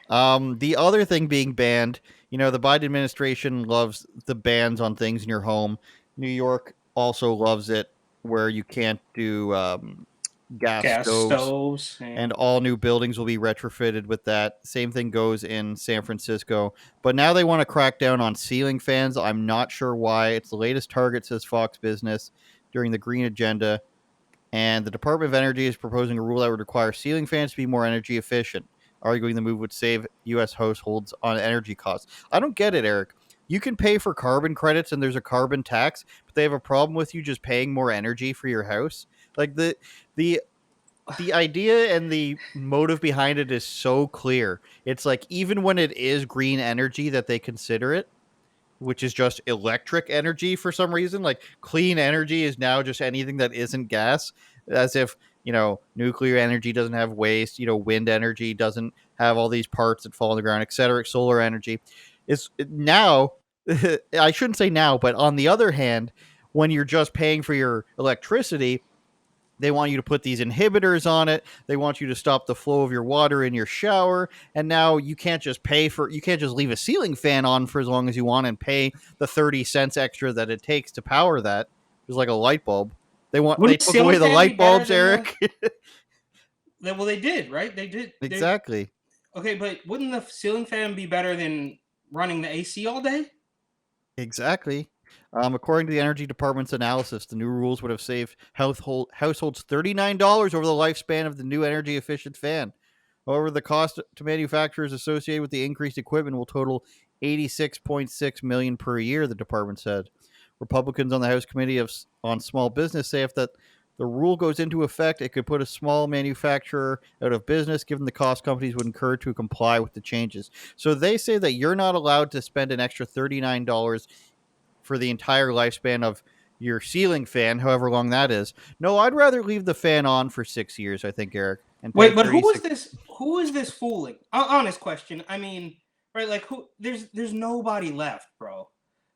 The other thing being banned, the Biden administration loves the bans on things in your home. New York also loves it where you can't do gas Gas stoves, stoves. and And all new buildings will be retrofitted with that. Same thing goes in San Francisco. But now they want to crack down on ceiling fans. I'm not sure why. It's the latest target, says Fox Business, during the green agenda. And the Department of Energy is proposing a rule that would require ceiling fans to be more energy efficient, arguing the move would save U.S. households on energy costs. I don't get it, Eric. You can pay for carbon credits and there's a carbon tax, but they have a problem with you just paying more energy for your house. Like the the idea and the motive behind it is so clear. It's like even when it is green energy that they consider it, which is just electric energy for some reason. Like clean energy is now just anything that isn't gas, as if, nuclear energy doesn't have waste, wind energy doesn't have all these parts that fall on the ground, etc. Solar energy is now, I shouldn't say now, but on the other hand, when you're just paying for your electricity, they want you to put these inhibitors on it. They want you to stop the flow of your water in your shower. And now you can't just leave a ceiling fan on for as long as you want and pay the 30 cents extra that it takes to power that. It's like a light bulb. They wouldn't the took ceiling away the fan be light better bulbs, than the? Eric. Well, they did, right? They did. They Exactly. Okay, but wouldn't the ceiling fan be better than running the AC all day? Exactly. According to the Energy Department's analysis, the new rules would have saved households $39 over the lifespan of the new energy efficient fan. However, the cost to manufacturers associated with the increased equipment will total 86.6 million per year, the department said. Republicans on the House Committee on Small Business say if the rule goes into effect, it could put a small manufacturer out of business given the cost companies would incur to comply with the changes. So they say that you're not allowed to spend an extra $39 for the entire lifespan of your ceiling fan, however long that is. No, I'd rather leave the fan on for 6 years, I think, Eric, and pay Wait, but who is 36. this? Who is this fooling? Honest question. I mean, right? Like, who? There's nobody left, bro.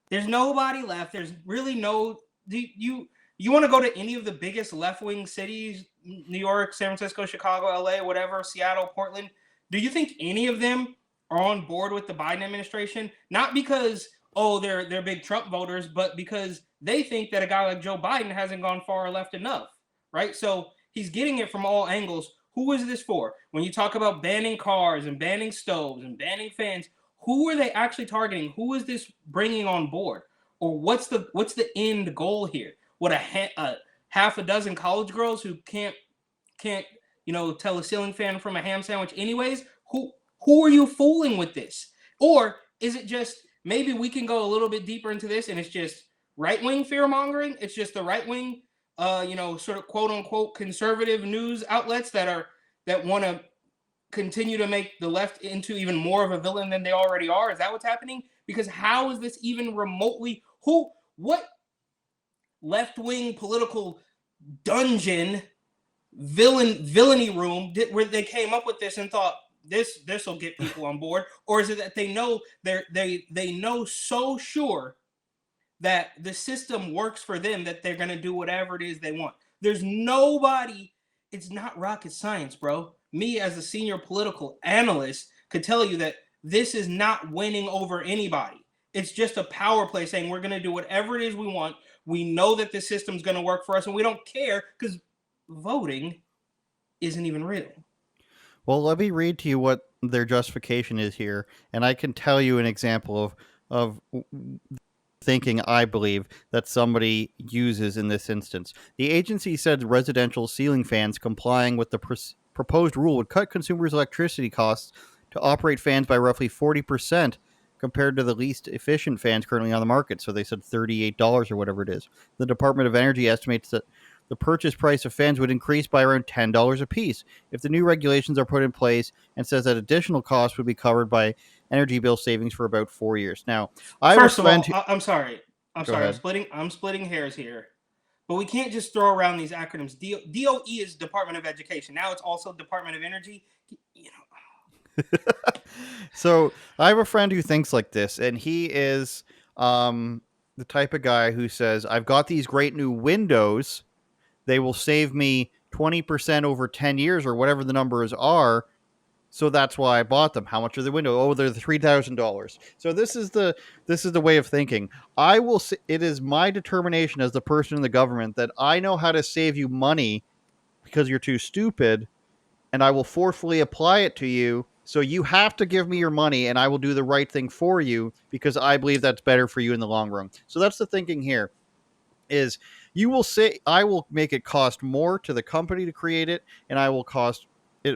There's nobody left. There's really no. Do you want to go to any of the biggest left wing cities? New York, San Francisco, Chicago, LA, whatever, Seattle, Portland. Do you think any of them are on board with the Biden administration? Not because they're big Trump voters, but because they think that a guy like Joe Biden hasn't gone far left enough, right? So he's getting it from all angles. Who is this for? When you talk about banning cars and banning stoves and banning fans, who are they actually targeting? Who is this bringing on board? Or what's the end goal here? What a half a dozen college girls who can't tell a ceiling fan from a ham sandwich anyways? Who are you fooling with this? Or is it just maybe we can go a little bit deeper into this and it's just right wing fear mongering? It's just the right wing sort of quote unquote conservative news outlets that want to continue to make the left into even more of a villain than they already are? Is that what's happening? Because how is this even remotely what left wing political dungeon villainy room where they came up with this and thought this will get people on board? Or is it that they know they know so sure that the system works for them that they're going to do whatever it is they want? There's nobody. It's not rocket science, bro. Me as a senior political analyst could tell you that this is not winning over anybody. It's just a power play saying we're going to do whatever it is we want. We know that the system's going to work for us and we don't care because voting isn't even real. Well, let me read to you what their justification is here, and I can tell you an example of thinking I believe that somebody uses in this instance. The agency said residential ceiling fans complying with the proposed rule would cut consumers' electricity costs to operate fans by roughly 40% compared to the least efficient fans currently on the market. So they said $38 or whatever it is. The Department of Energy estimates that the purchase price of fans would increase by around $10 a piece if the new regulations are put in place, and says that additional costs would be covered by energy bill savings for about 4 years. Now, I have a First of friend all, who, I'm sorry. I'm go sorry. I'm ahead. splitting. I'm splitting hairs here. But we can't just throw around these acronyms. DOE is Department of Education. Now it's also Department of Energy. You know, So I have a friend who thinks like this, and he is the type of guy who says, "I've got these great new windows. They will save me 20% over 10 years, or whatever the numbers are. So that's why I bought them. How much are the window? Oh, they're $3,000. So this is the way of thinking. I will say it is my determination as the person in the government that I know how to save you money because you're too stupid, and I will forcefully apply it to you. So you have to give me your money, and I will do the right thing for you because I believe that's better for you in the long run. So that's the thinking here. Is you will say I will make it cost more to the company to create it, and I will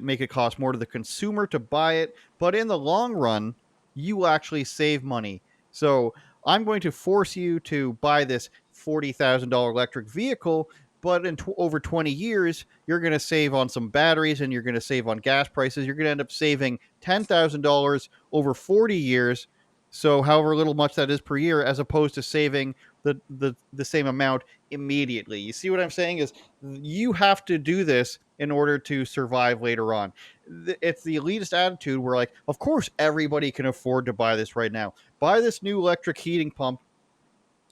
make it cost more to the consumer to buy it. But in the long run, you will actually save money. So I'm going to force you to buy this $40,000 electric vehicle, but in over 20 years, you're going to save on some batteries and you're going to save on gas prices. You're going to end up saving $10,000 over 40 years. So, however little much that is per year, as opposed to saving the same amount immediately. You see what I'm saying? Is you have to do this in order to survive later on. It's the elitist attitude where, like, of course everybody can afford to buy this right now. Buy this new electric heating pump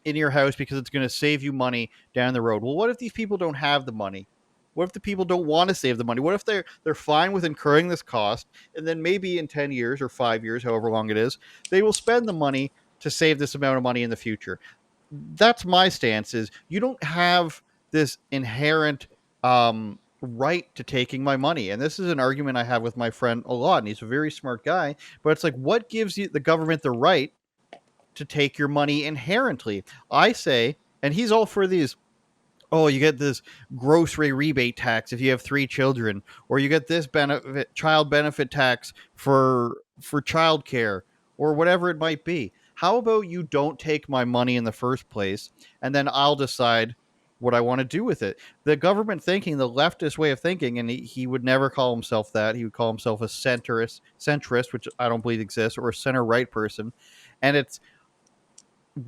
in your house because it's going to save you money down the road. Well, what if these people don't have the money? What if the people don't want to save the money? What if they're fine with incurring this cost, and then maybe in 10 years or 5 years, however long it is, they will spend the money to save this amount of money in the future? That's my stance. Is you don't have this inherent right to taking my money. And this is an argument I have with my friend a lot, and he's a very smart guy. But it's like, what gives you the government the right to take your money inherently? I say, and he's all for these. Oh, you get this grocery rebate tax if you have 3 children, or you get this child benefit tax for childcare, or whatever it might be. How about you don't take my money in the first place, and then I'll decide what I want to do with it? The government thinking, the leftist way of thinking, and he would never call himself that. He would call himself a centrist, which I don't believe exists, or a center right person. And it's,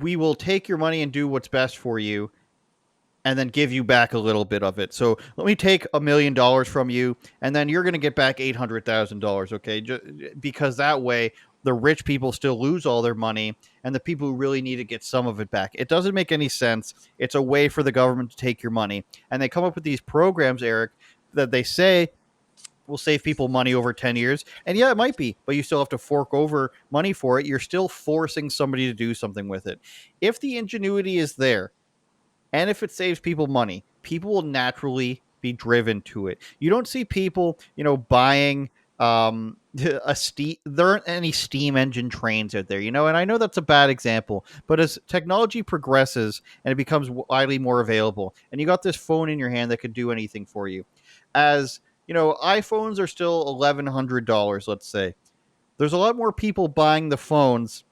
we will take your money and do what's best for you, and then give you back a little bit of it. So let me take $1,000,000 from you, and then you're going to get back $800,000. Okay, because that way the rich people still lose all their money, and the people who really need to get some of it back. It doesn't make any sense. It's a way for the government to take your money, and they come up with these programs, Eric, that they say will save people money over 10 years. And yeah, it might be, but you still have to fork over money for it. You're still forcing somebody to do something with it. If the ingenuity is there, and if it saves people money, people will naturally be driven to it. You don't see people, buying a steam. There aren't any steam engine trains out there, and I know that's a bad example, but as technology progresses and it becomes widely more available, and you got this phone in your hand that could do anything for you, as iPhones are still $1,100, let's say. There's a lot more people buying the phones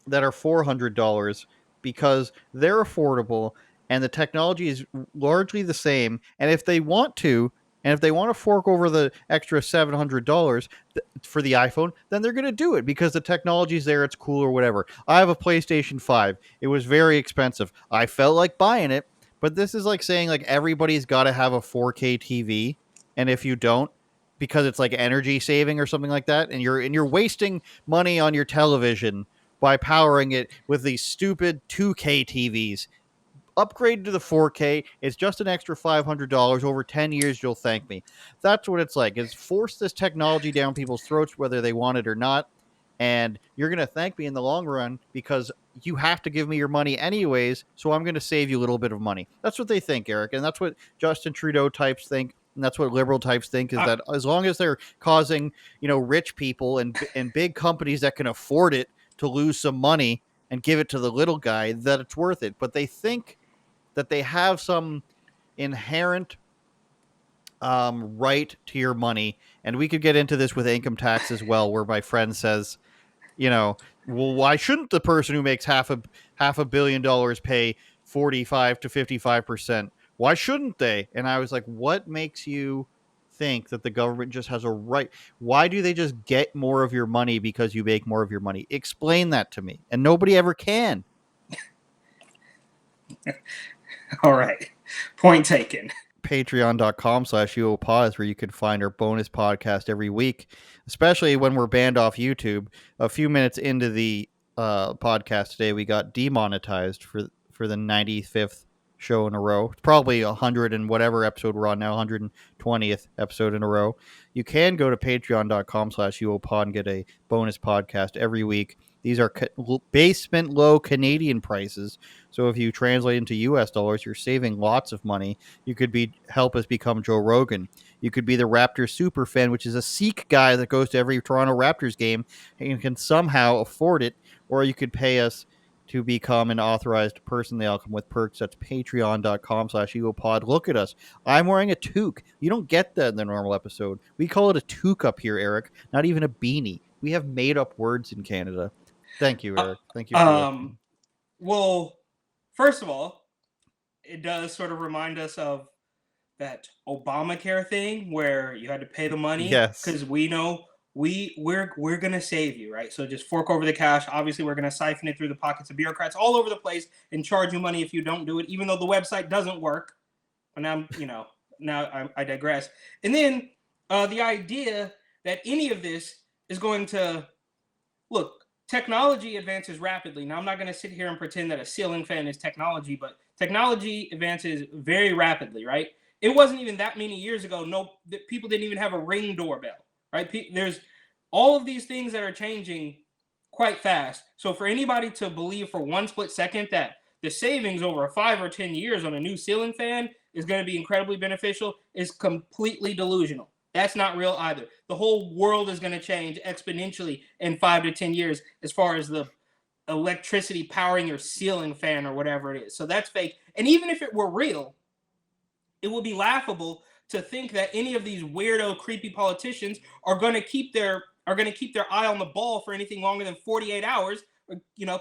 that are $400 because they're affordable and the technology is largely the same. And if they want to, and if they want to fork over the extra $700 for the iPhone, then they're going to do it because the technology's there, it's cool or whatever. I have a PlayStation 5. It was very expensive. I felt like buying it, but this is like saying like everybody's got to have a 4K TV, and if you don't, because it's like energy saving or something like that, and you're wasting money on your television by powering it with these stupid 2K TVs. Upgrade to the 4K. It's just an extra $500. Over 10 years, you'll thank me. That's what it's like. Is force this technology down people's throats, whether they want it or not. And you're going to thank me in the long run because you have to give me your money anyways. So I'm going to save you a little bit of money. That's what they think, Eric. And that's what Justin Trudeau types think. And that's what liberal types think, is that as long as they're causing, rich people and big companies that can afford it to lose some money and give it to the little guy, that it's worth it. But they think that they have some inherent right to your money. And we could get into this with income tax as well, where my friend says, well, why shouldn't the person who makes half a billion dollars pay 45 to 55%? Why shouldn't they? And I was like, what makes you think that the government just has a right? Why do they just get more of your money because you make more of your money? Explain that to me. And nobody ever can. All right. Point taken. Patreon.com/UOPod is where you can find our bonus podcast every week, especially when we're banned off YouTube. A few minutes into the podcast today, we got demonetized for the 95th show in a row. It's probably 100 and whatever episode we're on now, 120th episode in a row. You can go to patreon.com/uopod and get a bonus podcast every week. These are basement low Canadian prices. So if you translate into US dollars, you're saving lots of money. You could help us become Joe Rogan. You could be the Raptors super fan, which is a Sikh guy that goes to every Toronto Raptors game and can somehow afford it. Or you could pay us to become an authorized person. They all come with perks. That's patreon.com/egopod. Look at us. I'm wearing a toque. You don't get that in the normal episode. We call it a toque up here, Eric. Not even a beanie. We have made up words in Canada. Thank you, Eric. Thank you for listening. Well, first of all, it does sort of remind us of that Obamacare thing where you had to pay the money. Yes. Because we know we're gonna save you, right? So just fork over the cash. Obviously, we're gonna siphon it through the pockets of bureaucrats all over the place and charge you money if you don't do it, even though the website doesn't work. And I digress. And then the idea that any of this is going to look. Technology advances rapidly. Now, I'm not going to sit here and pretend that a ceiling fan is technology, but technology advances very rapidly, right? It wasn't even that many years ago. People didn't even have a Ring doorbell, right? There's all of these things that are changing quite fast. So for anybody to believe for one split second that the savings over 5 or 10 years on a new ceiling fan is going to be incredibly beneficial is completely delusional. That's not real either. The whole world is going to change exponentially in 5 to 10 years as far as the electricity powering your ceiling fan or whatever it is. So that's fake. And even if it were real, it would be laughable to think that any of these weirdo, creepy politicians are going to keep their eye on the ball for anything longer than 48 hours,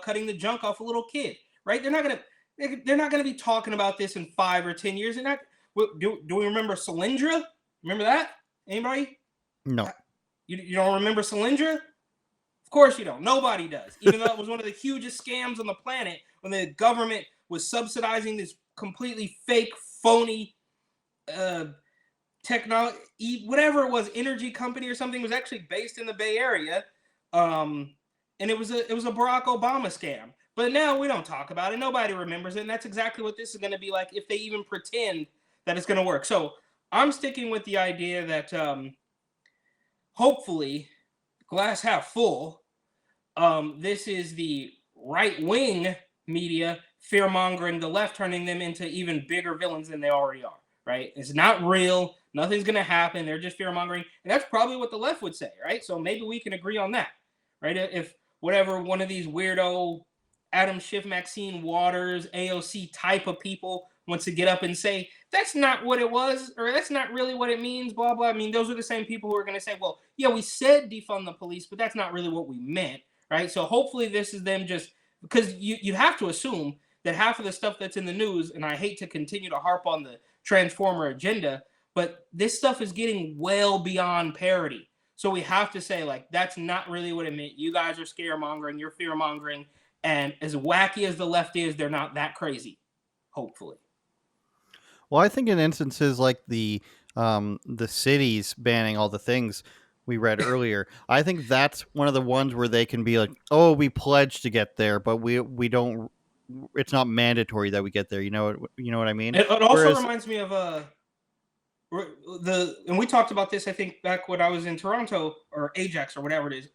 cutting the junk off a little kid, right? They're not going to be talking about this in 5 or 10 years. Do we remember Solyndra? Remember that? Anybody? No. You don't remember Solyndra? Of course you don't. Nobody does. Even though it was one of the hugest scams on the planet when the government was subsidizing this completely fake, phony technology, whatever it was, energy company or something, was actually based in the Bay Area. And it was a Barack Obama scam. But now we don't talk about it. Nobody remembers it. And that's exactly what this is going to be like if they even pretend that it's going to work. So I'm sticking with the idea that hopefully, glass half full, this is the right-wing media fear-mongering the left, turning them into even bigger villains than they already are, right? It's not real. Nothing's going to happen. They're just fear-mongering. And that's probably what the left would say, right? So maybe we can agree on that, right? If whatever one of these weirdo Adam Schiff, Maxine Waters, AOC type of people wants to get up and say, that's not what it was, or that's not really what it means, blah, blah. I mean, those are the same people who are going to say, well, yeah, we said defund the police, but that's not really what we meant, right? So hopefully this is them just, because you have to assume that half of the stuff that's in the news, and I hate to continue to harp on the Transformer agenda, but this stuff is getting well beyond parody. So we have to say, like, that's not really what it meant. You guys are scaremongering, you're fear-mongering, and as wacky as the left is, they're not that crazy, hopefully. Well, I think in instances like the cities banning all the things we read earlier, I think that's one of the ones where they can be like, "Oh, we pledge to get there, but we don't. It's not mandatory that we get there." You know what I mean? It also reminds me of and we talked about this, I think, back when I was in Toronto or Ajax or whatever it is.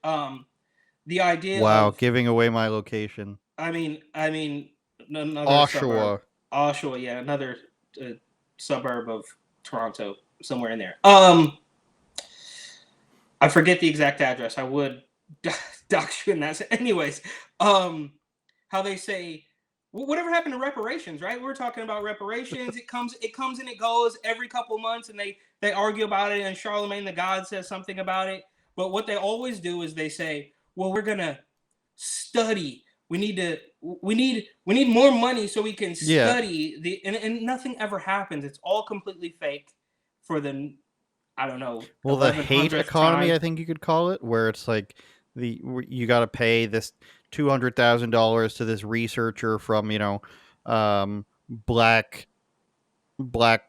The idea of giving away my location. I mean, another Oshawa. Oshawa, yeah, another suburb of Toronto, somewhere in there. I forget the exact address. I would dox you in that. Anyways, how they say, whatever happened to reparations, right? We're talking about reparations. It comes and it goes every couple months, and they argue about it, and Charlemagne the God says something about it. But what they always do is they say, well, we're gonna study. We need more money so we can study and nothing ever happens. It's all completely fake for the, I don't know. Well, the hate economy, I think you could call it, where it's like you got to pay this $200,000 to this researcher from black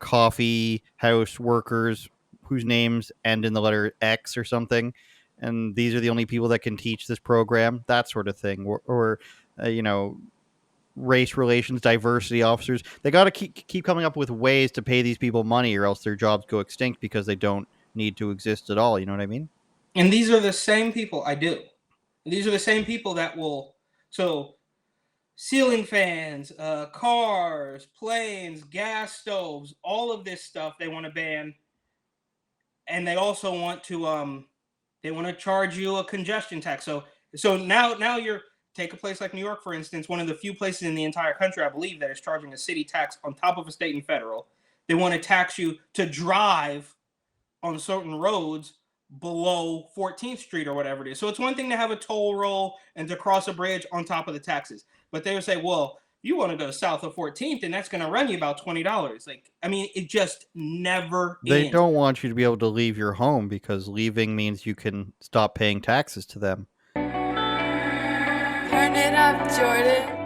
coffee house workers whose names end in the letter X or something, and these are the only people that can teach this program, that sort of thing, or race relations, diversity officers. They got to keep coming up with ways to pay these people money, or else their jobs go extinct because they don't need to exist at all. You know what I mean? And these are the same people. I do. These are the same people that will. So, ceiling fans, cars, planes, gas stoves, all of this stuff they want to ban, and they also want to charge you a congestion tax. So now you're take a place like New York, for instance, one of the few places in the entire country, I believe, that is charging a city tax on top of a state and federal. They want to tax you to drive on certain roads below 14th Street or whatever it is. So it's one thing to have a toll roll and to cross a bridge on top of the taxes. But they would say, well, you want to go south of 14th and that's going to run you about $20. Like, I mean, it just never They ends. don't want you to be able to leave your home because leaving means you can stop paying taxes to them. Turn it up, Jordan.